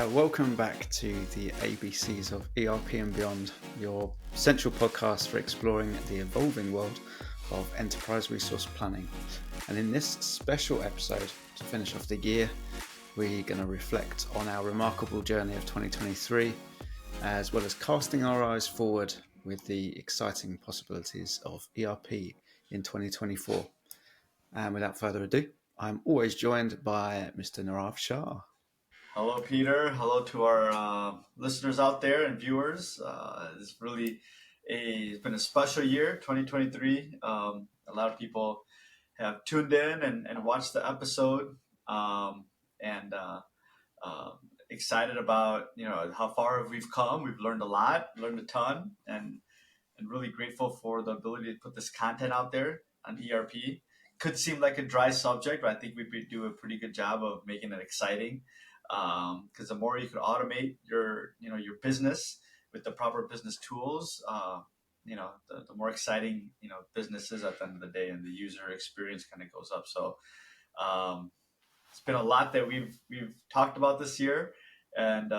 Welcome back to the ABCs of ERP and Beyond, your central podcast for exploring the evolving world of enterprise resource planning. And in this special episode, to finish off the year, we're going to reflect on our remarkable journey of 2023, as well as casting our eyes forward with the exciting possibilities of ERP in 2024. And without further ado, I'm always joined by Mr. Nirav Shah. Hello, Peter. Hello to our listeners out there and viewers. It's been a special year, 2023. A lot of people have tuned in and watched the episode, and excited about how far we've come. We've learned a lot, learned a ton, and really grateful for the ability to put this content out there on ERP. Could seem like a dry subject, but I think we do a pretty good job of making it exciting. Because the more you can automate your business with the proper business tools, the more exciting business is at the end of the day, and the user experience kind of goes up. So it's been a lot that we've talked about this year, and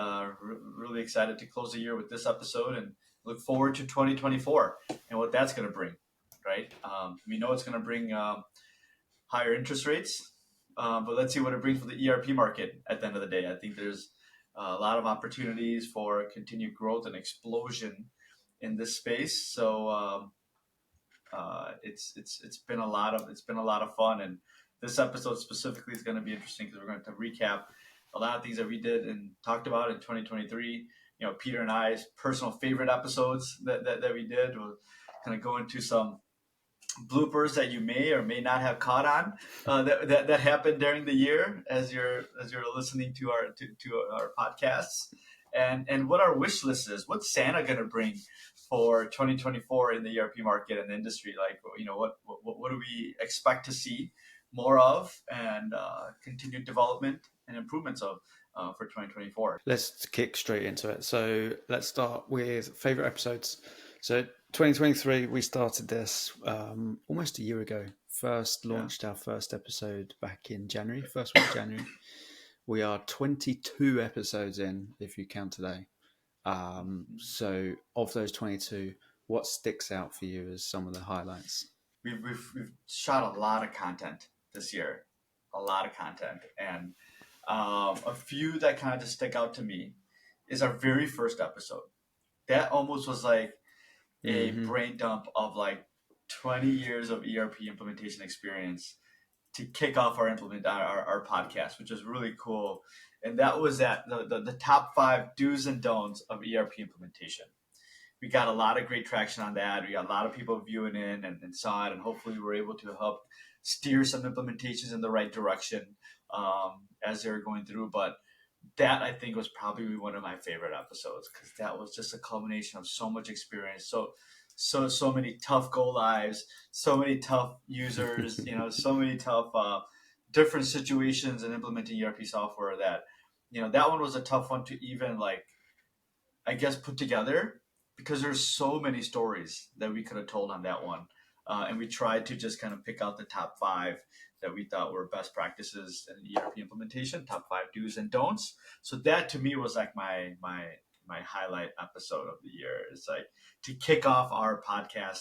really excited to close the year with this episode and look forward to 2024 and what that's going to bring. Right? We know it's going to bring higher interest rates. But let's see what it brings for the ERP market at the end of the day. I think there's a lot of opportunities for continued growth and explosion in this space. So it's been a lot of fun, and this episode specifically is going to be interesting because we're going to recap a lot of things that we did and talked about in 2023. Peter and I's personal favorite episodes that we did. We'll kind of go into some bloopers that you may or may not have caught on that happened during the year as you're listening to our podcasts, and what our wish list is. What's Santa going to bring for 2024 in the ERP market and the industry? Like, what do we expect to see more of, and continued development and improvements of for 2024? Let's kick straight into it. So let's start with favorite episodes. So 2023, we started this almost a year ago. First launched our first episode back in January, first week of January. We are 22 episodes in, if you count today. So of those 22, what sticks out for you as some of the highlights? We've shot a lot of content this year, and a few that kind of just stick out to me is our very first episode. That almost was like a brain dump of like 20 years of ERP implementation experience to kick off our podcast, which was really cool. And that was the top 5 do's and don'ts of ERP implementation. We got a lot of great traction on that. We got a lot of people viewing in and saw it, and hopefully we were able to help steer some implementations in the right direction as they were going through. But that, I think, was probably one of my favorite episodes, because that was just a culmination of so much experience, so many tough go lives, so many tough users, so many tough different situations in implementing ERP software. That one was a tough one to even put together, because there's so many stories that we could have told on that one, and we tried to just kind of pick out the top 5 that we thought were best practices in ERP implementation, top 5 do's and don'ts. So that to me was like my highlight episode of the year. It's like to kick off our podcast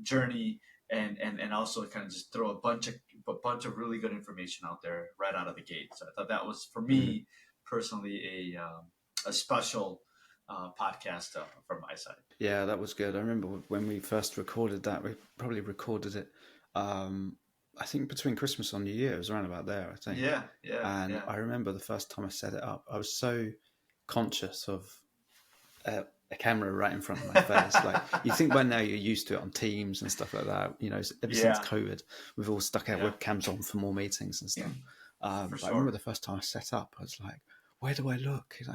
journey, and also kind of just throw a bunch of really good information out there right out of the gate. So I thought that was, for me personally, a special podcast from my side. Yeah, that was good. I remember when we first recorded that, we probably recorded it I think between Christmas and New Year. It was around about there, I think. Yeah. And I remember the first time I set it up, I was so conscious of a camera right in front of my face. Like, you think by now you're used to it on Teams and stuff like that. Ever since COVID, we've all stuck our webcams on for more meetings and stuff. But I remember the first time I set up, I was like, where do I look? It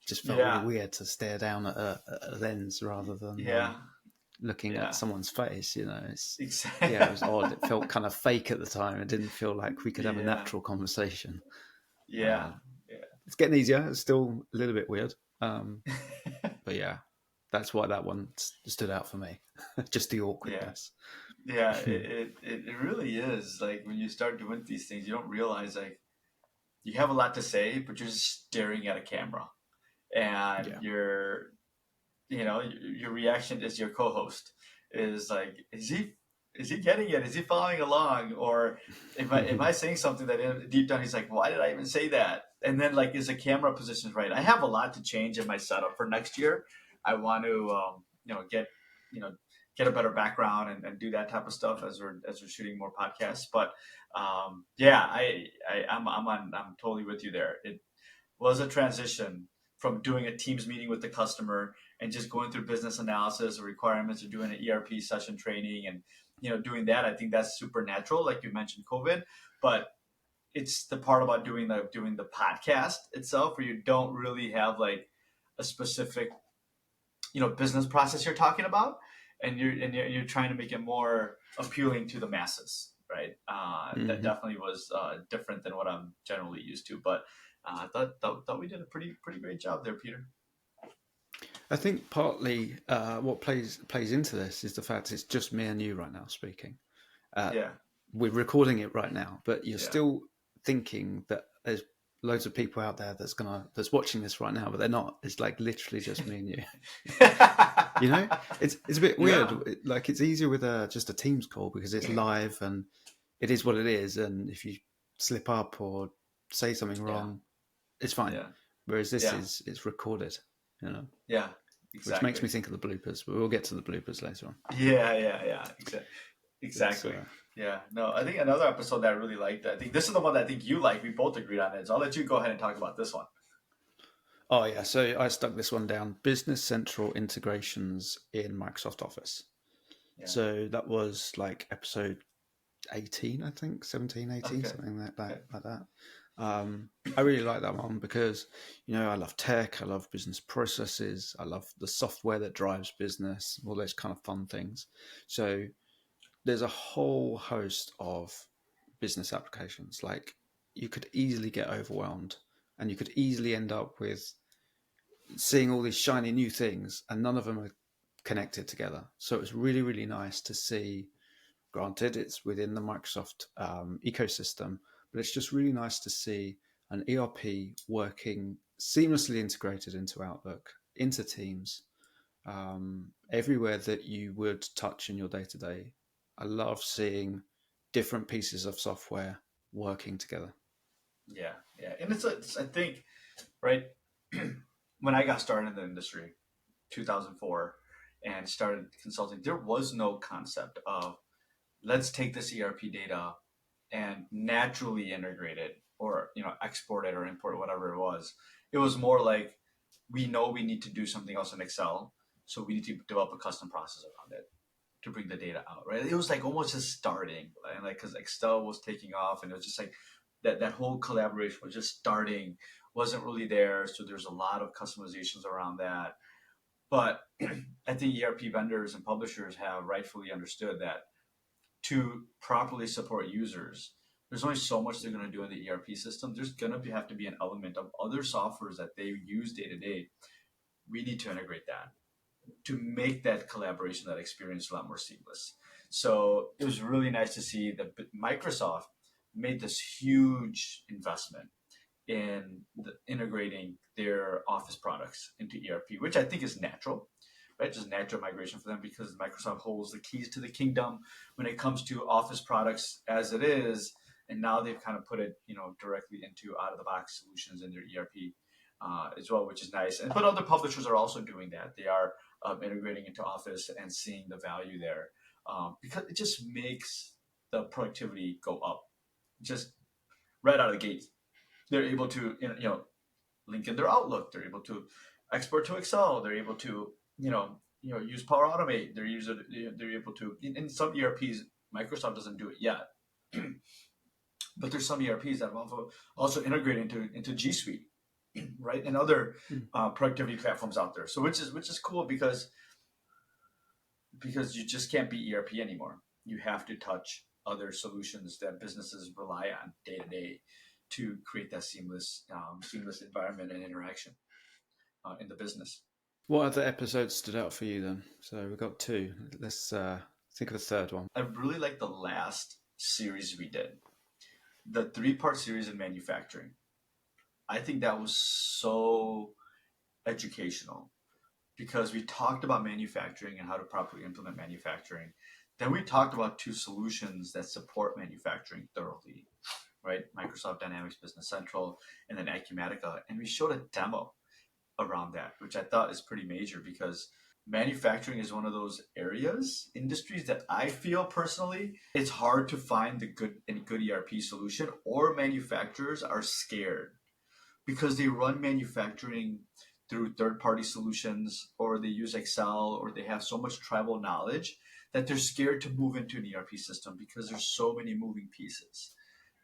just felt really weird to stare down at a lens rather than looking at someone's face. Exactly. It was odd. It felt kind of fake at the time. It didn't feel like we could have a natural conversation. It's getting easier. It's still a little bit weird, but yeah, that's why that one stood out for me. Just the awkwardness. It really is. Like, when you start doing these things, you don't realize, like, you have a lot to say, but you're just staring at a camera, and Yeah. your reaction as your co-host is like, is he getting it? Is he following along? Or am I saying something that deep down he's like, why did I even say that? And then like, is the camera position right? I have a lot to change in my setup for next year. I want to get you know get a better background and do that type of stuff as we're shooting more podcasts. But yeah, I'm totally with you there. It was a transition from doing a Teams meeting with the customer and just going through business analysis or requirements or doing an ERP session training and doing that. I think that's super natural, like you mentioned, COVID, but it's the part about doing the podcast itself where you don't really have like a specific business process you're talking about, and you're trying to make it more appealing to the masses, right? That Hmm. definitely was different than what I'm generally used to, but I thought we did a pretty great job there, Peter. I think partly what plays into this is the fact it's just me and you right now speaking. Uh, Yeah, we're recording it right now, but you're yeah, still thinking that there's loads of people out there that's watching this right now, but they're not. It's like literally just me and you. You know, it's a bit weird. yeah, Like it's easier with just a Teams call because it's live and it is what it is. And if you slip up or say something yeah, wrong, it's fine. yeah, Whereas this yeah, is it's recorded, you know, yeah, which makes exactly. me think of the bloopers. But we'll get to the bloopers later on. Yeah, But exactly. Yeah, no, I think another episode that I really liked. I think this is the one that I think you like. We both agreed on it. So I'll let you go ahead and talk about this one. oh yeah, so I stuck this one down: Business Central integrations in Microsoft Office. Yeah. So that was like episode 18, I think, 17, 18, Okay. something like Okay. that. I really like that one because, I love tech, I love business processes, I love the software that drives business, all those kind of fun things. So there's a whole host of business applications. Like you could easily get overwhelmed and you could easily end up with seeing all these shiny new things and none of them are connected together. So it's really, really nice to see. Granted, it's within the Microsoft ecosystem, but it's just really nice to see an ERP working seamlessly integrated into Outlook, into Teams, everywhere that you would touch in your day to day. I love seeing different pieces of software working together. Yeah, yeah, and I think right when I got started in the industry, 2004, and started consulting, there was no concept of let's take this ERP data and naturally integrate it or export it or import it, whatever it was. It was more like we know we need to do something else in Excel, so we need to develop a custom process around it to bring the data out. Right? It was like almost just starting, and like because Excel was taking off, and it was just like that whole collaboration was just starting, wasn't really there. So there's a lot of customizations around that. But I think ERP vendors and publishers have rightfully understood that to properly support users, there's only so much they're going to do in the ERP system. There's going to have to be an element of other softwares that they use day to day. We need to integrate that to make that collaboration, that experience a lot more seamless. So it was really nice to see that Microsoft made this huge investment in integrating their Office products into ERP, which I think is natural, right? Just natural migration for them because Microsoft holds the keys to the kingdom when it comes to Office products as it is, and now they've kind of put it, directly into out of the box solutions in their ERP as well, which is nice. And but other publishers are also doing that. They are integrating into Office and seeing the value there because it just makes the productivity go up, just right out of the gate. They're able to link in their Outlook. They're able to export to Excel. They're able to use Power Automate. They're able to in some ERPs. Microsoft doesn't do it yet, but there's some ERPs that have also integrated into G Suite, right, and other Mm. productivity platforms out there. So which is cool because you just can't be ERP anymore. You have to touch other solutions that businesses rely on day to day to create that seamless environment and interaction in the business. What other episodes stood out for you then? So we've got two. Let's think of a third one. I really like the last series we did, the 3-part series in manufacturing. I think that was so educational because we talked about manufacturing and how to properly implement manufacturing. Then we talked about two solutions that support manufacturing thoroughly, right? Microsoft Dynamics Business Central and then Acumatica. And we showed a demo around that, which I thought is pretty major because manufacturing is one of those areas, industries that I feel personally, it's hard to find the good ERP solution, or manufacturers are scared because they run manufacturing through third-party solutions, or they use Excel, or they have so much tribal knowledge that they're scared to move into an ERP system because there's so many moving pieces.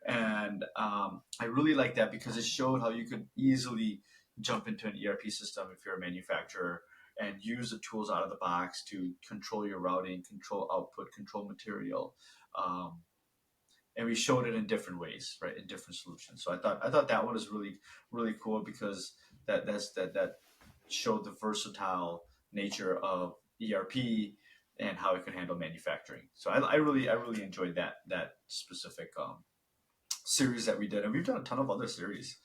And I really like that because it showed how you could easily jump into an ERP system if you're a manufacturer and use the tools out of the box to control your routing, control output, control material. Um, and we showed it in different ways, right, in different solutions. So I thought that one was really cool because that showed the versatile nature of ERP and how it could handle manufacturing. So I really enjoyed that specific series that we did, and we've done a ton of other series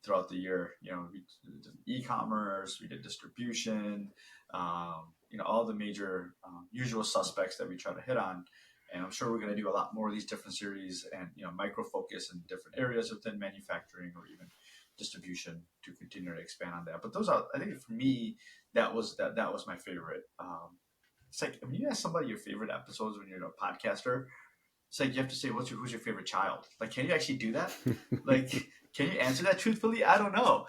throughout the year. We did e-commerce, we did distribution, all the major usual suspects that we try to hit on. And I'm sure we're going to do a lot more of these different series and micro focus in different areas within manufacturing or even distribution to continue to expand on that. But those are, I think, for me, that was my favorite. It's like when you ask somebody your favorite episodes when you're a podcaster, it's like you have to say, who's your favorite child? Like, can you actually do that? Like, can you answer that truthfully? I don't know.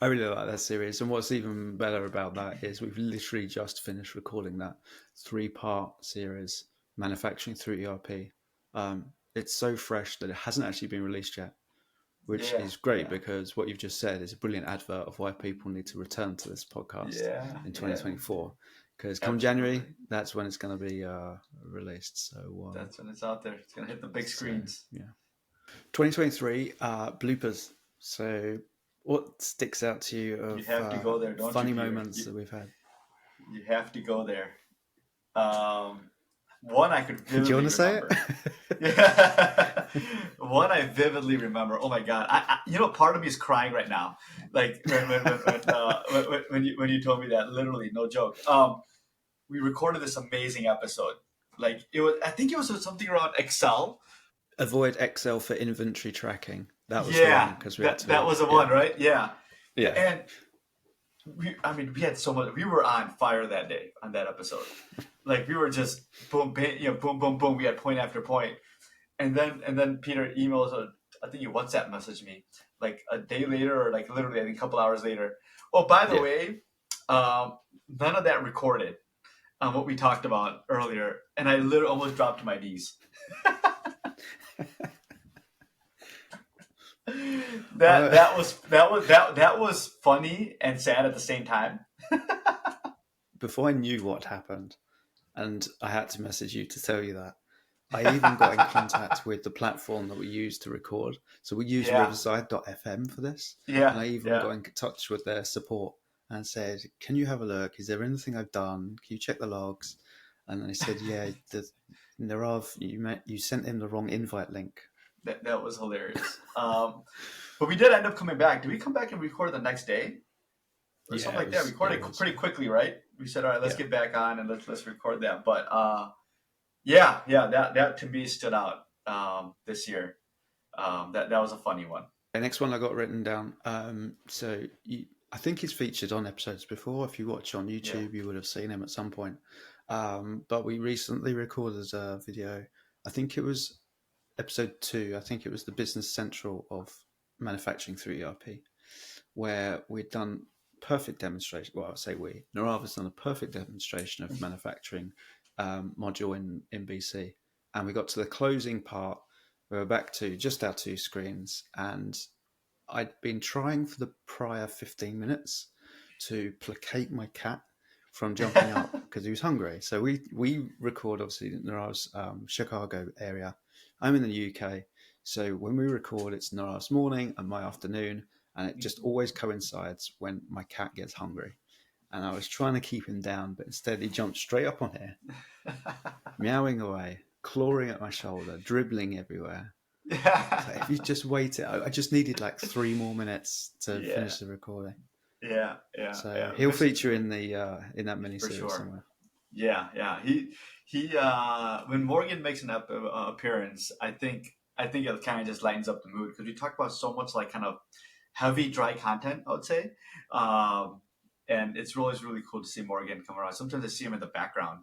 I really like that series, and what's even better about that is we've literally just finished recording that 3-part series, Manufacturing Through ERP. It's so fresh that it hasn't actually been released yet, which Yeah, is great yeah, because what you've just said is a brilliant advert of why people need to return to this podcast yeah, in yeah. 2024. Because come Absolutely. January, that's when it's going to be released. So That's when it's out there. It's gonna hit the big screens. yeah. 2023 bloopers. So what sticks out to you You of have to go there, don't you, funny Peter? moments that we've had? You have to go there. One I could Do you vividly want to say remember. it? Yeah. One I vividly remember. Oh my god! Part of me is crying right now. Like when you told me that, literally, no joke. We recorded this amazing episode. Like it was, I think it was something around Excel. Avoid Excel for inventory tracking. That was the one Yeah, because we had that to. was the Yeah, one, right? Yeah, yeah. and we had so much. We were on fire that day on that episode. Like we were just boom, bam, boom, boom, boom. We had point after point, and then Peter emails. I think you WhatsApp messaged me like a day later, or like literally I think a couple hours later. Oh, by the Yeah. way, none of that recorded on what we talked about earlier, and I literally almost dropped to my knees. That was funny and sad at the same time. Before I knew what happened, and I had to message you to tell you that, I even got in contact with the platform that we use to record. So we use Yeah, riverside.fm for this. And yeah, I even yeah. got in touch with their support and said, can you have a look? Is there anything I've done? Can you check the logs? And they said, yeah, Nirav, you sent him the wrong invite link. That was hilarious. But we did end up coming back. Did we come back and record the next day or something like that? We recorded pretty quickly, right? We said, all right, let's get back on and let's record that. But yeah, that to me stood out this year. That was a funny one. The next one I got written down. I think he's featured on episodes before. If you watch on YouTube, you would have seen him at some point. But we recently recorded a video. I think it was episode 2. I think it was the Business Central of Manufacturing Through ERP, where we'd done perfect demonstration. Well, I'll say we. Nirav has done a perfect demonstration of manufacturing module in BC. And we got to the closing part. We were back to just our 2 screens, and I'd been trying for the prior 15 minutes to placate my cat from jumping up because he was hungry. So we record, obviously, Nirav's Chicago area. I'm in the UK. So when we record, it's Nirav's morning and my afternoon, and it just always coincides when my cat gets hungry. And I was trying to keep him down, but instead he jumped straight up on here, meowing away, clawing at my shoulder, dribbling everywhere. So if you just wait it, I just needed like 3 more minutes to Yeah, finish the recording. So yeah. he'll feature in the in that mini For series sure. somewhere. Yeah. He when Morgan makes an appearance, I think it kind of just lightens up the mood because we talk about so much like kind of heavy, dry content. I would say, um, and it's really cool to see Morgan come around. Sometimes I see him in the background,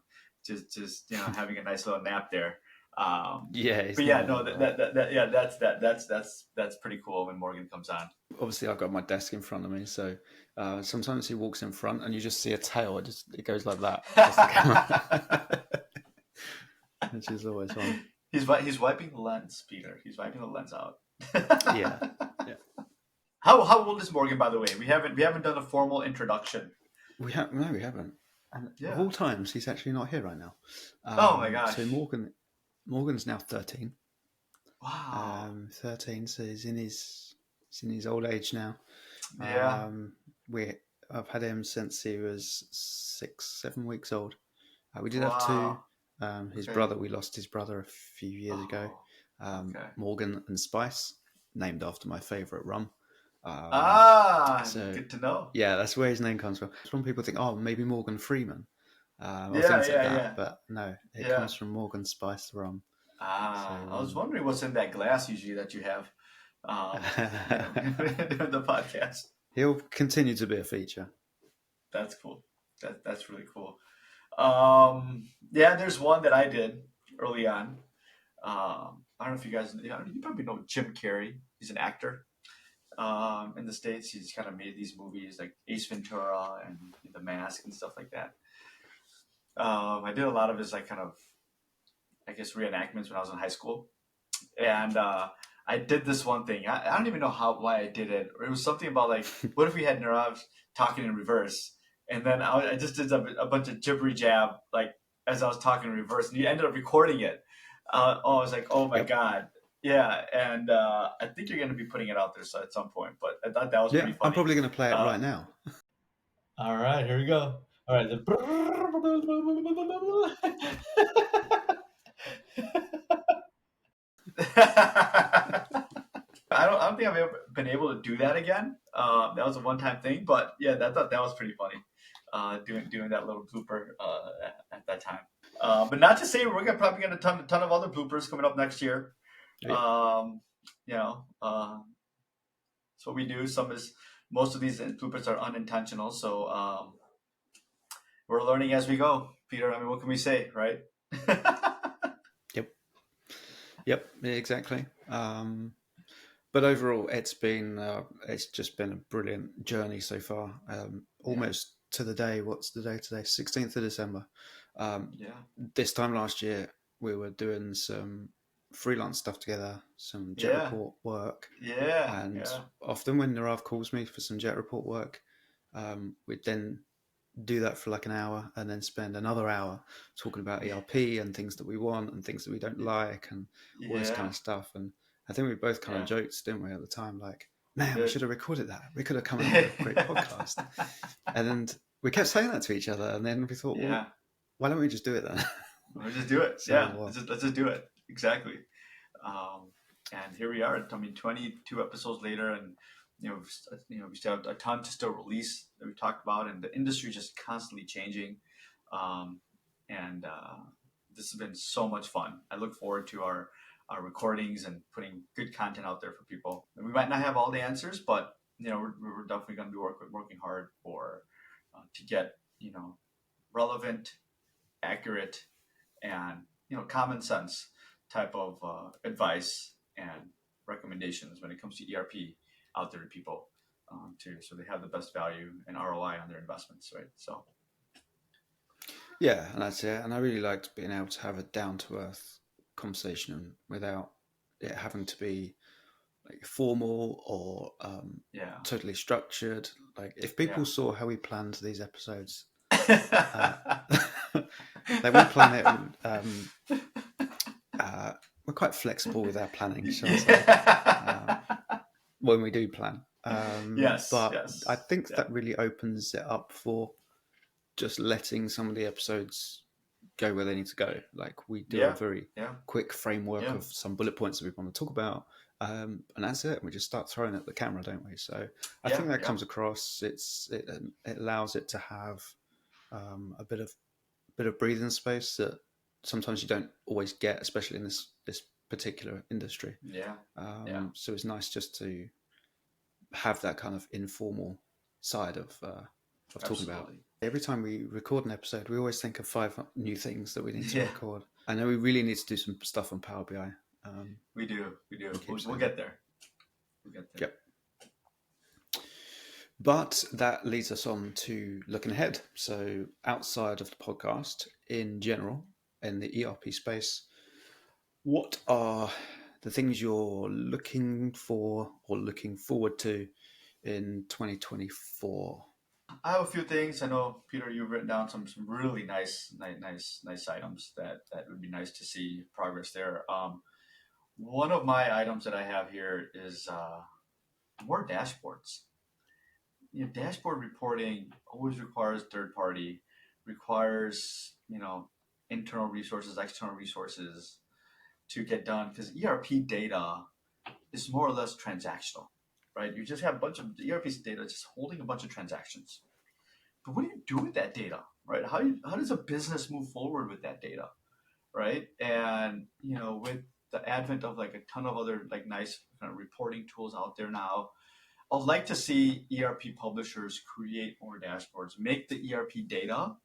just having a nice little nap there. Yeah, But he's yeah, never no, not there. yeah, that's pretty cool when Morgan comes on. Obviously, I've got my desk in front of me, so sometimes he walks in front and you just see a tail. It goes like that across the camera, which is always fun. He's wiping the lens, Peter. He's wiping the lens out. Yeah, yeah. How old is Morgan, by the way? We haven't done a formal introduction. We haven't. And of Yeah. all times, he's actually not here right now. Oh my So gosh. Morgan's now 13. Wow. 13, so he's in his old age now. Yeah. Um, we I've had him since he was 6, 7 weeks old. We did have two. Wow. His Okay. brother, we lost his brother a few years ago. Oh. Okay. Morgan and Spice, named after my favourite rum. Um, so, Good to know. yeah, that's where his name comes from. Some people think, oh, maybe Morgan Freeman, or Yeah, things like yeah, that. yeah, But no, it yeah. comes from Morgan Spice rum. So, I was wondering what's in that glass usually that you have, um, doing the podcast. he'll continue to be a feature. That's cool. That's really cool. Yeah, there's one that I did early on. I don't know if you guys, you probably know Jim Carrey. He's an actor in the States. He's kind of made these movies like Ace Ventura and The Mask and stuff like that. I did a lot of his like kind of, I guess, reenactments when I was in high school, and I did this one thing. I don't even know why I did it. It was something about like, what if we had Nirav talking in reverse, and then I just did a bunch of jibbery jab like as I was talking in reverse, and you ended up recording it. I was like, oh my Yep. god, yeah, and I think you're going to be putting it out there at some point. But I thought that was Yeah, pretty I'm funny. probably going to play it Uh, right now. all right, here we go. All right. I don't think I've ever been able to do that again. That was a one-time thing, but yeah, I thought that was pretty funny. Doing that little blooper at that time. But not to say we're probably gonna ton of other bloopers coming up next year. Yeah. Um, that's what we do. Most of these bloopers are unintentional, so we're learning as we go. Peter, I mean, what can we say, right? Yep. Yep. Exactly. But overall, it's just been a brilliant journey so far. Yeah, Almost to the day. What's the day today? 16th of December. Um, yeah, this time last year, we were doing some freelance stuff together, some jet yeah, report work, yeah, and yeah, often when Nirav calls me for some jet report work, we'd then do that for like an hour and then spend another hour talking about ERP and things that we want and things that we don't like and all this kind yeah, of stuff. And I think we both kind of yeah. joked, didn't we, at the time, like, We man, we did. should have recorded that. We could have come up with a great podcast. And then we kept saying that to each other. And then we thought, well, Yeah, why don't we just do it then? let's just do it. Yeah, So, let's just do it. Exactly. Um, and here we are. I mean, 22 episodes later, and we still have a ton to still release that we talked about, and the industry is just constantly changing. Um, and this has been so much fun. I look forward to our recordings and putting good content out there for people. And we might not have all the answers, but we're definitely going to be working hard for to get relevant, accurate, and common sense type of advice and recommendations when it comes to ERP out there to people, too, so they have the best value and ROI on their investments, right? So yeah, and that's it. And I really liked being able to have a down to earth conversation without it having to be like formal or yeah, totally structured. Like if yeah. people saw how we planned these episodes, uh, like we plan it. We're quite flexible with our planning, shall I say? When we do plan, Yes, but I yes, think yeah, that really opens it up for just letting some of the episodes go where they need to go. Like we do a Yeah, very yeah, quick framework yeah, of some bullet points that we want to talk about, and that's it. We just start throwing at the camera, don't we? So I yeah, think that yeah. comes across. It allows it to have a bit of breathing space that sometimes you don't always get, especially in this particular industry. Yeah, yeah, So it's nice just to have that kind of informal side of talking about. absolutely. Every time we record an episode, we always think of 5 new things that we need to Yeah, record. I know we really need to do some stuff on Power BI. Um, we do, we do. we keep We'll saying get that. there. We'll get there. Yep. But that leads us on to looking ahead. So outside of the podcast, in general, in the ERP space, what are the things you're looking for or looking forward to in 2024? I have a few things. I know, Peter, you've written down some really nice items that would be nice to see progress there. One of my items that I have here is more dashboards. Dashboard reporting always requires third party, requires internal resources, external resources to get done because ERP data is more or less transactional, right? You just have a bunch of the ERP data just holding a bunch of transactions. But what do you do with that data, right? How does a business move forward with that data, right? And with the advent of like a ton of other like nice kind of reporting tools out there now, I'd like to see ERP publishers create more dashboards, make the ERP data,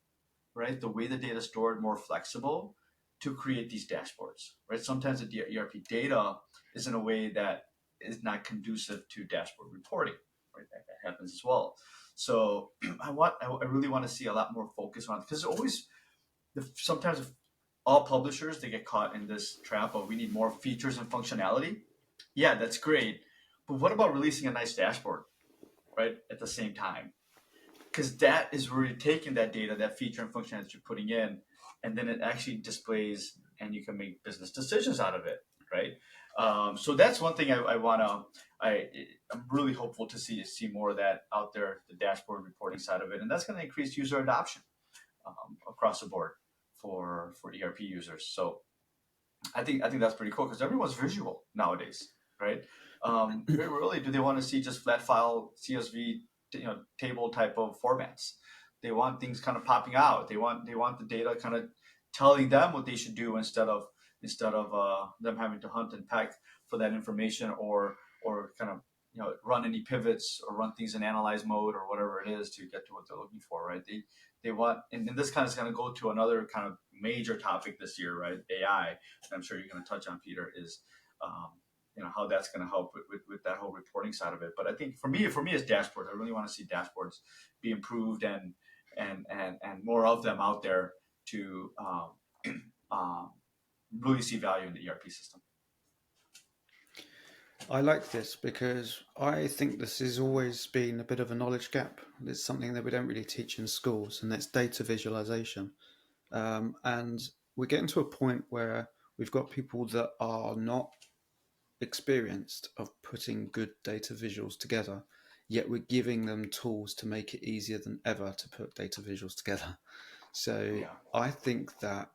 right, the way the data is stored more flexible to create these dashboards, right? Sometimes the ERP data is in a way that is not conducive to dashboard reporting, right? That happens as well. So I really want to see a lot more focus on it because always sometimes all publishers they get caught in this trap of we need more features and functionality. Yeah, that's great, but what about releasing a nice dashboard, right, at the same time? Because that is where you're taking that data, that feature and function that you're putting in, and then it actually displays, and you can make business decisions out of it, right? So that's one thing I want to. I'm really hopeful to see more of that out there, the dashboard reporting side of it, and that's going to increase user adoption across the board for ERP users. So I think that's pretty cool because everyone's visual nowadays, right? Very rarely do they want to see just flat file CSV, table type of formats. They want things kind of popping out. They want the data kind of telling them what they should do instead of them having to hunt and peck for that information or kind of run any pivots or run things in analyze mode or whatever it is to get to what they're looking for, right? They want, and this kind of is going to go to another kind of major topic this year, right? AI. I'm sure you're going to touch on, Peter, is how that's going to help with that whole reporting side of it. But I think for me, as dashboards, I really want to see dashboards be improved and more of them out there to um, really see value in the ERP system. I like this because I think this has always been a bit of a knowledge gap. It's something that we don't really teach in schools, and that's data visualization. And we're getting to a point where we've got people that are not experienced of putting good data visuals together, yet we're giving them tools to make it easier than ever to put data visuals together. So Yeah, I think that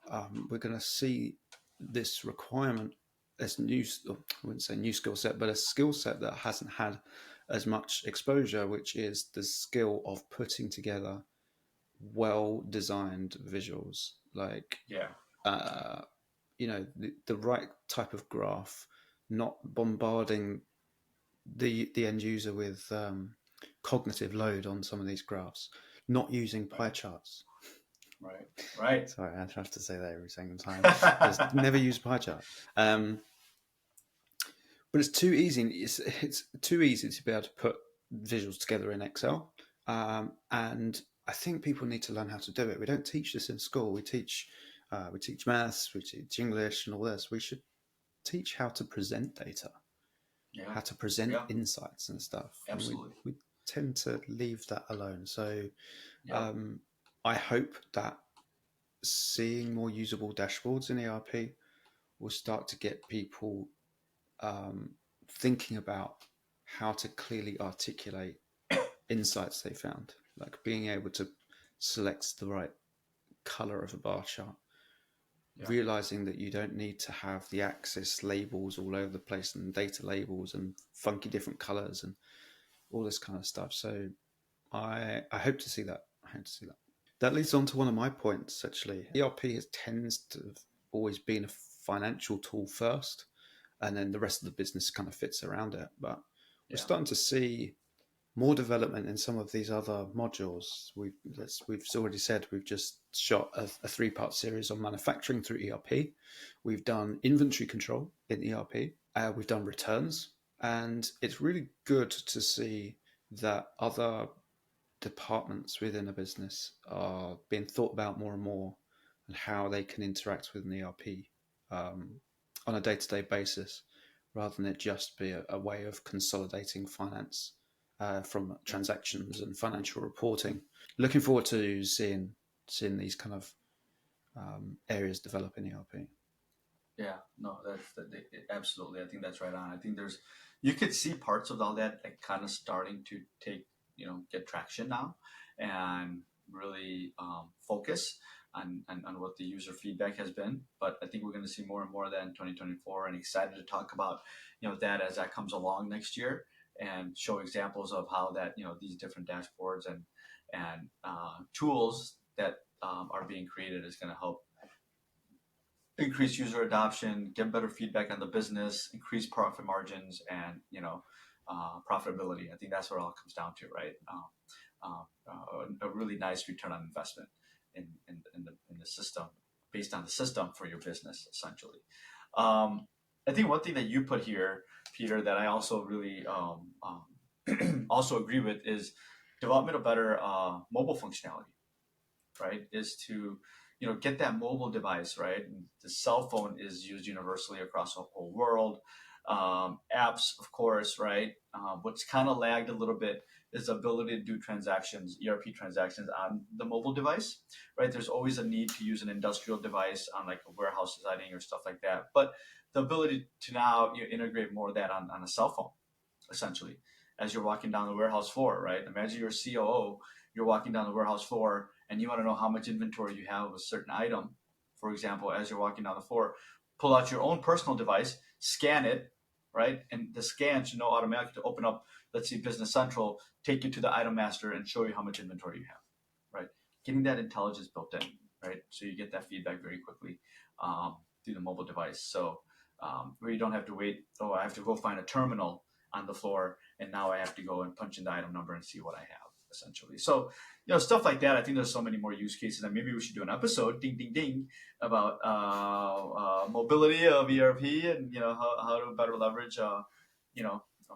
we're going to see this requirement as new, I wouldn't say new skill set, but a skill set that hasn't had as much exposure, which is the skill of putting together well designed visuals, like yeah, uh, the right type of graph, not bombarding the end user with cognitive load on some of these graphs, not using pie right, charts. right, right. Sorry, I have to say that every single time. Just never use pie chart. But it's too easy. It's too easy to be able to put visuals together in Excel, and I think people need to learn how to do it. We don't teach this in school. We teach maths, we teach English, and all this. We should teach how to present data, Yeah, how to present yeah, insights and stuff, and we absolutely. we tend to leave that alone. So Yep. um, I hope that seeing more usable dashboards in ERP will start to get people um, thinking about how to clearly articulate insights they found, like being able to select the right color of a bar chart, Yeah. realizing that you don't need to have the axis labels all over the place and data labels and funky different colors and all this kind of stuff. So I hope to see that. I hope to see that. That leads on to one of my points, actually. ERP tends to have always been a financial tool first, and then the rest of the business kind of fits around it. But we're Yeah. starting to see more development in some of these other modules. We've already said we've just shot a three-part series on manufacturing through ERP. We've done inventory control in ERP. We've done returns, and it's really good to see that other departments within a business are being thought about more and more, and how they can interact with an ERP on a day-to-day basis, rather than it just be a way of consolidating finance from Yeah. transactions and financial reporting. Looking forward to seeing these kind of areas develop in ERP. Yeah, no, absolutely. I think that's right on. I think you could see parts of all that like kind of starting to get traction now, and really focus on what the user feedback has been. But I think we're going to see more and more of that in 2024, and excited to talk about that as that comes along next year, and show examples of how that these different dashboards and tools that are being created is going to help increase user adoption, get better feedback on the business, increase profit margins, and profitability. I think that's what it all comes down to, right? A really nice return on investment in the system, based on the system for your business, essentially. I think one thing that you put here, Peter, that I also really also agree with is development of better mobile functionality, right? Is to get that mobile device, right? And the cell phone is used universally across the whole world. Apps, of course, right? What's kind of lagged a little bit is the ability to do transactions, ERP transactions on the mobile device, right? There's always a need to use an industrial device on like a warehouse setting or stuff like that. But the ability to now integrate more of that on a cell phone, essentially, as you're walking down the warehouse floor, right? Imagine you're a COO, you're walking down the warehouse floor, and you want to know how much inventory you have of a certain item. For example, as you're walking down the floor, pull out your own personal device, scan it, right? And the scan should know automatically to open up, let's say, Business Central, take you to the item master and show you how much inventory you have, right? Getting that intelligence built in, right? So you get that feedback very quickly through the mobile device. So where you don't have to wait, oh, I have to go find a terminal on the floor, and now I have to go and punch in the item number and see what I have, essentially. So, stuff like that. I think there's so many more use cases, and maybe we should do an episode, ding, ding, ding, about mobility of ERP, and how to better leverage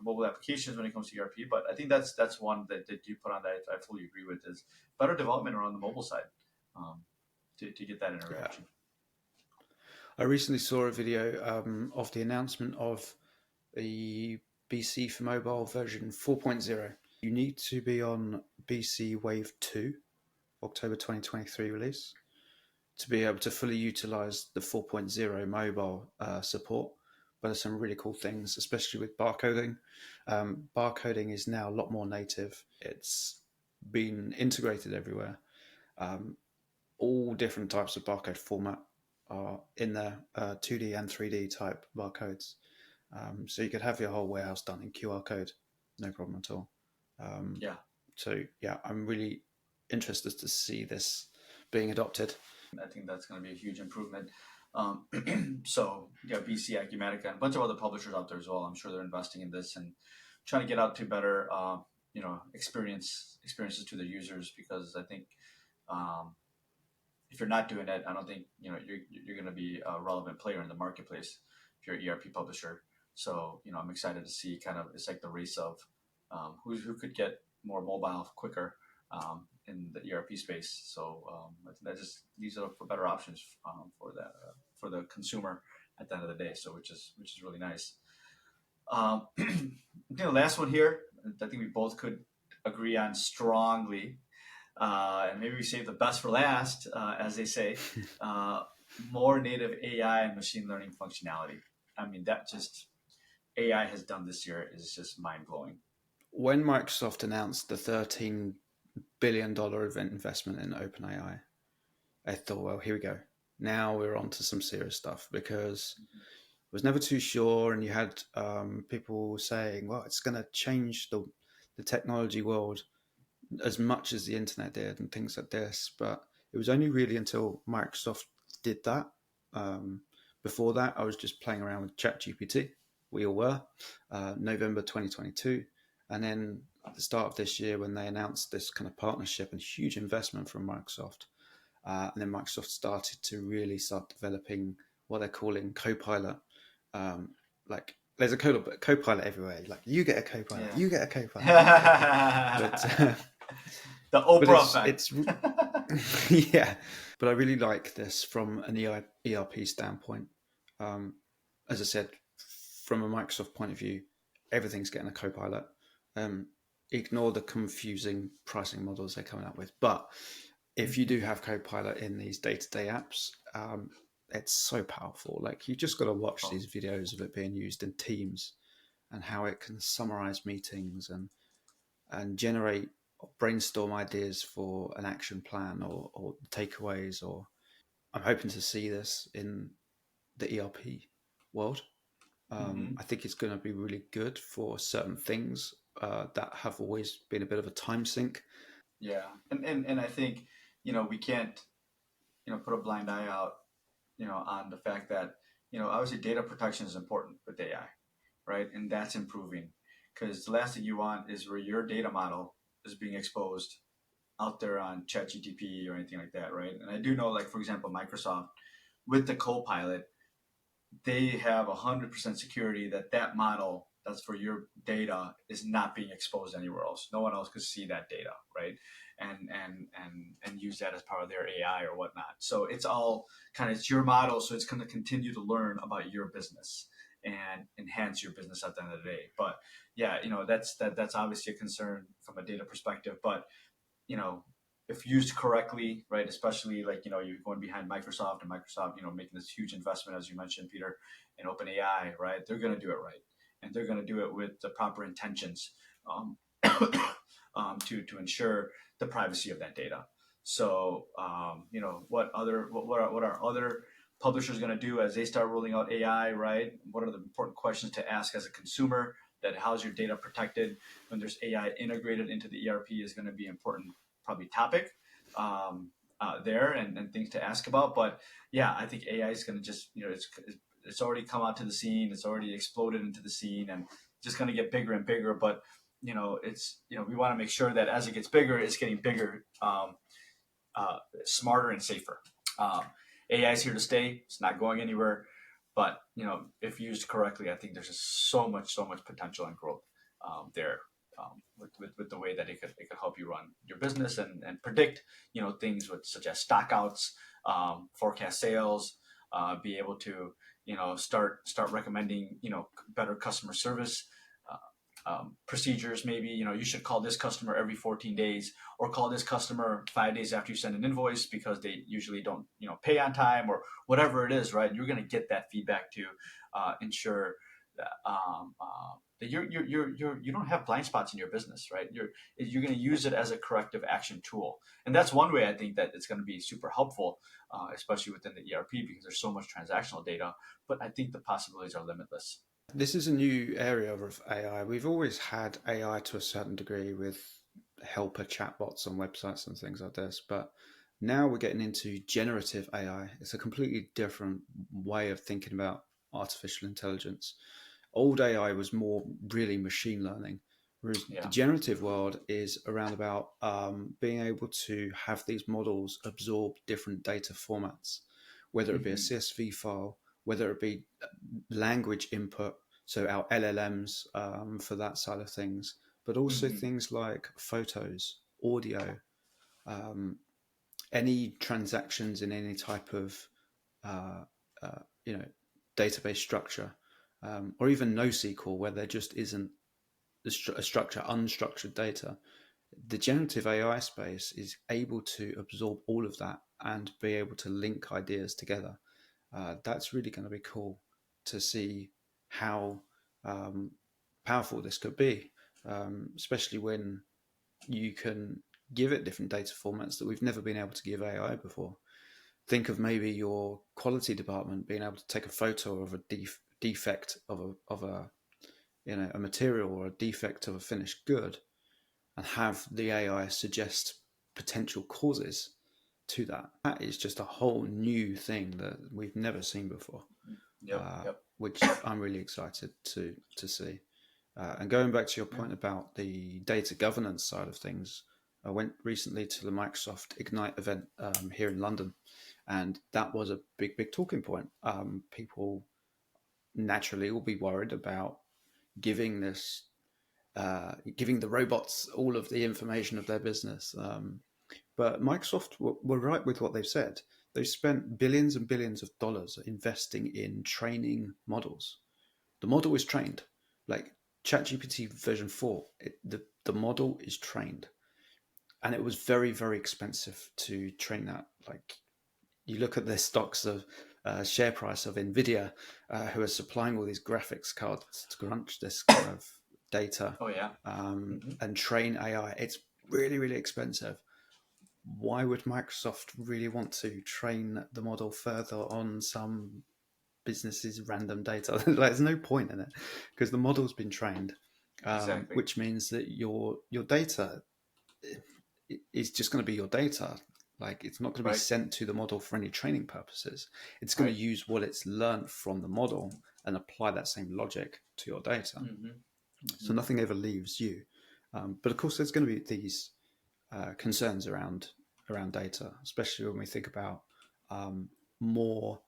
mobile applications when it comes to ERP. But I think that's one that you put on that I fully agree with, is better development around the mobile side to get that interaction. Yeah. I recently saw a video of the announcement of the BC for mobile version 4.0. You need to be on BC Wave 2, October 2023 release, to be able to fully utilize the 4.0 mobile support. But there's some really cool things, especially with barcoding. Barcoding is now a lot more native. It's been integrated everywhere. All different types of barcode format are in there, 2D and 3D type barcodes. So you could have your whole warehouse done in QR code, no problem at all. Yeah. So yeah, I'm really interested to see this being adopted. I think that's going to be a huge improvement. So yeah, BC, Acumatica, and a bunch of other publishers out there as well. I'm sure they're investing in this and trying to get out to better, experiences to their users. Because I think if you're not doing it, I don't think you're going to be a relevant player in the marketplace if you're an ERP publisher. So I'm excited to see it's like the race of who could get more mobile quicker in the ERP space. So I think that just these are for better options for the consumer at the end of the day. So which is really nice. I think the last one here, I think we both could agree on strongly, and maybe we save the best for last, as they say. More native AI and machine learning functionality. I mean, that just AI has done this year is just mind blowing. When Microsoft announced the $13 billion investment in OpenAI, I thought, well, here we go. now we're on to some serious stuff because I was never too sure, and you had people saying, "Well, it's going to change the technology world as much as the internet did," and things like this. But it was only really until Microsoft did that. Um, Before that, I was just playing around with ChatGPT. We all were. November 2022, and then at the start of this year, when they announced this kind of partnership and huge investment from Microsoft, and then Microsoft started to really start developing what they're calling Copilot. Um, like there's a Copilot everywhere. Like you get a Copilot, Yeah. you get a Copilot, you get a Copilot. But The but Oprah it's effect. yeah. But I really like this from an ERP standpoint. Um, as I said, from a Microsoft point of view, everything's getting a Copilot. Um, Ignore the confusing pricing models they're coming up with, but if you do have Copilot in these day-to-day apps, it's so powerful. Like you just got to watch Oh, these videos of it being used in Teams and how it can summarize meetings and generate brainstorm ideas for an action plan or takeaways. Or I'm hoping to see this in the ERP world. hmm I think it's going to be really good for certain things that have always been a bit of a time sink. yeah, and I think we can't put a blind eye out on the fact that obviously data protection is important with AI, right? And that's improving because the last thing you want is where your data model is being exposed out there on ChatGTP or anything like that, right? And I do know, like for example, Microsoft with the Copilot, they have 100% security that that model that's for your data is not being exposed anywhere else. No one else could see that data, right? And use that as part of their AI or whatnot. So it's all kind of it's your model, so it's going to continue to learn about your business and enhance your business at the end of the day. But yeah, that's obviously a concern from a data perspective. But you know, if used correctly, right, especially like, you're going behind Microsoft and Microsoft, making this huge investment, as you mentioned, Peter, in OpenAI, right, they're going to do it right. And they're going to do it with the proper intentions um, to ensure the privacy of that data. So, what are other publishers going to do as they start rolling out AI, right? What are the important questions to ask as a consumer? That how's your data protected when there's AI integrated into the ERP is going to be an important probably topic there and things to ask about. But yeah, I think AI is going to just it's already come out to the scene. It's already exploded into the scene and just going to get bigger and bigger. But it's we want to make sure that as it gets bigger, it's getting bigger, smarter and safer. Um, AI is here to stay. It's not going anywhere. But if used correctly, I think there's just so much potential and growth there with the way that it could help you run your business and predict things with such as stockouts, forecast sales, be able to start recommending better customer service. Procedures, maybe you should call this customer every 14 days or call this customer 5 days after you send an invoice because they usually don't pay on time or whatever it is, right? You're going to get that feedback to ensure that that you don't have blind spots in your business, right? You're going to use it as a corrective action tool, and that's one way I think that it's going to be super helpful, especially within the ERP because there's so much transactional data. But I think the possibilities are limitless. This is a new area of AI. We've always had AI to a certain degree with helper chatbots on websites and things like this, but now we're getting into generative AI. It's a completely different way of thinking about artificial intelligence. Old AI was more really machine learning, whereas the Yeah. generative world is around about being able to have these models absorb different data formats, whether it be a hmm CSV file, whether it be language input, so our LLMs for that side of things, but also hmm things like photos, audio, um, any transactions in any type of uh, uh, you know database structure, or even NoSQL where there just isn't a structure, unstructured data. The generative AI space is able to absorb all of that and be able to link ideas together. That's really going to be cool to see how um, powerful this could be, especially when you can give it different data formats that we've never been able to give AI before. Think of maybe your quality department being able to take a photo of a defect of a a material or a defect of a finished good, and have the AI suggest potential causes to that. That is just a whole new thing that we've never seen before, Yep. Yep. which I'm really excited to see. And going back to your Yeah. point about the data governance side of things, I went recently to the Microsoft Ignite event here in London, and that was a big talking point. People naturally will be worried about giving this giving the robots all of the information of their business. But Microsoft were right with what they've said. They've spent billions and billions of dollars investing in training models. The model is trained. Like ChatGPT version 4, the model is trained. And it was very expensive to train that. Like you look at the stocks of share price of Nvidia, who are supplying all these graphics cards to crunch this kind of data Oh yeah. Mm-hmm. and train AI. It's really expensive. Why would Microsoft really want to train the model further on some business's random data? There's no point in it because the model's been trained, Exactly. which means that your data is just going to be your data. Like it's not going to be Right. sent to the model for any training purposes. It's going to Right. use what it's learned from the model and apply that same logic to your data. Mm-hmm. So Mm-hmm. nothing ever leaves you. But of course, there's going to be these concerns around data, especially when we think about more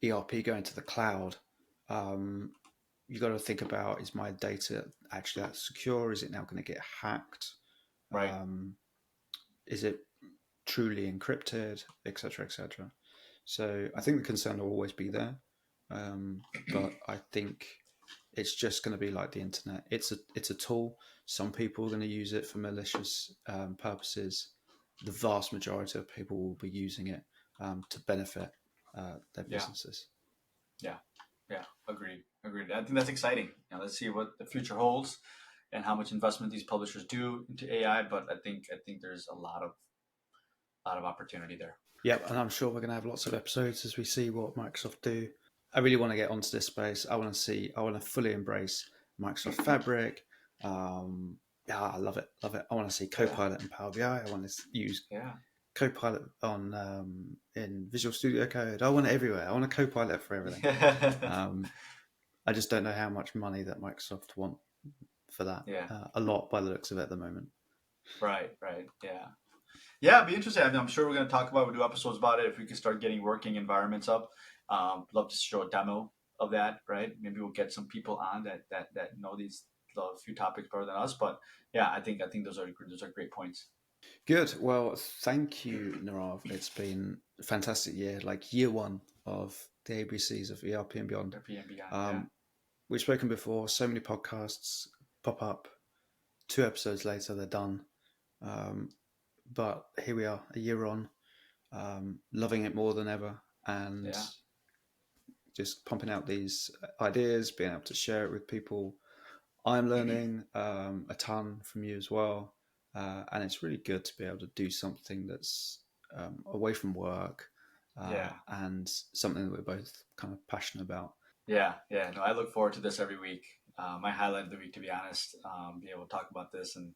ERP going to the cloud. Um, you got to think about, is my data actually that secure? Is it now going to get hacked? Right. Um, is it truly encrypted, etc., etc.? So I think the concern will always be there, but I think it's just going to be like the internet. It's a tool. Some people are going to use it for malicious purposes. The vast majority of people will be using it to benefit their Yeah. businesses. Yeah. Yeah. Agreed. Agreed. I think that's exciting. Let's see what the future holds and how much investment these publishers do into AI. But I think there's a lot of opportunity there. Yep, and I'm sure we're going to have lots of episodes as we see what Microsoft do. I really want to get onto this space. I want to fully embrace Microsoft Fabric. Yeah, I love it, love it. I want to see Yeah. Copilot in Power BI. I want to use Yeah. Copilot on in Visual Studio Code. I want it everywhere. I want a Copilot for everything. I just don't know how much money that Microsoft want for that. Yeah. A lot by the looks of it at the moment. Right. Right. Yeah. Yeah, it'd be interesting. I mean, I'm sure we're going to talk about. We'll do episodes about it if we can start getting working environments up. Love to show a demo of that. Right? Maybe we'll get some people on that know these a few topics better than us. But yeah, I think those are great points. Good. Well, thank you, Nirav. It's been a fantastic year, like year one of the ABCs of ERP and beyond. RP and beyond. Yeah. Um, we've spoken before, so many podcasts pop up. 2 episodes later, they're done. Um, but here we are, a year on, loving it more than ever, and Yeah. just pumping out these ideas, being able to share it with people. I'm learning a ton from you as well, and it's really good to be able to do something that's away from work Yeah. and something that we're both kind of passionate about. Yeah. Yeah. No, I look forward to this every week. My highlight of the week, to be honest, be able to talk about this, and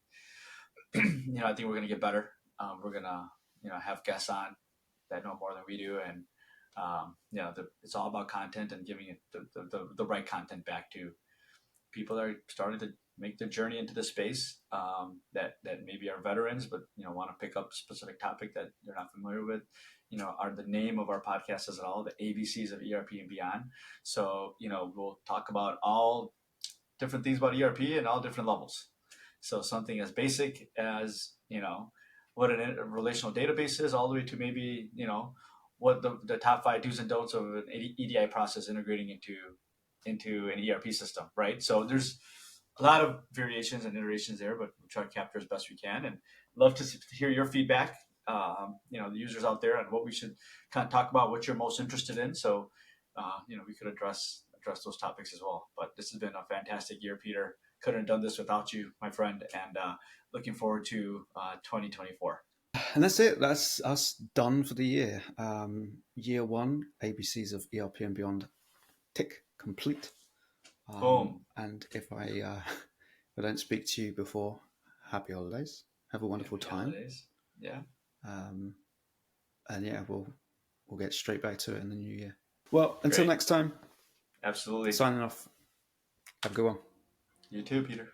I think we're going to get better. We're going to have guests on that know more than we do, and it's all about content and giving it the right content back to people that are starting to make the journey into the space, that maybe are veterans but want to pick up a specific topic that they're not familiar with. Are the name of our podcast says it all, the ABCs of ERP and beyond. So we'll talk about all different things about ERP and all different levels. So something as basic as what a relational database is, all the way to maybe what the top 5 do's and don'ts of an EDI process integrating into an ERP system, right? So there's a lot of variations and iterations there, but we'll try to capture as best we can, and love to hear your feedback. The users out there, on what we should kind of talk about, what you're most interested in. So we could address those topics as well. But this has been a fantastic year, Peter. Couldn't have done this without you, my friend, and looking forward to 2024. And that's it. That's us done for the year. Year one, ABCs of ERP and Beyond, tick, complete. Boom. And if if I don't speak to you before, happy holidays. Have a wonderful Happy time. holidays. Yeah. And yeah, we'll get straight back to it in the new year. Well, until Great. next time, Absolutely. signing off. Have a good one. You too, Peter.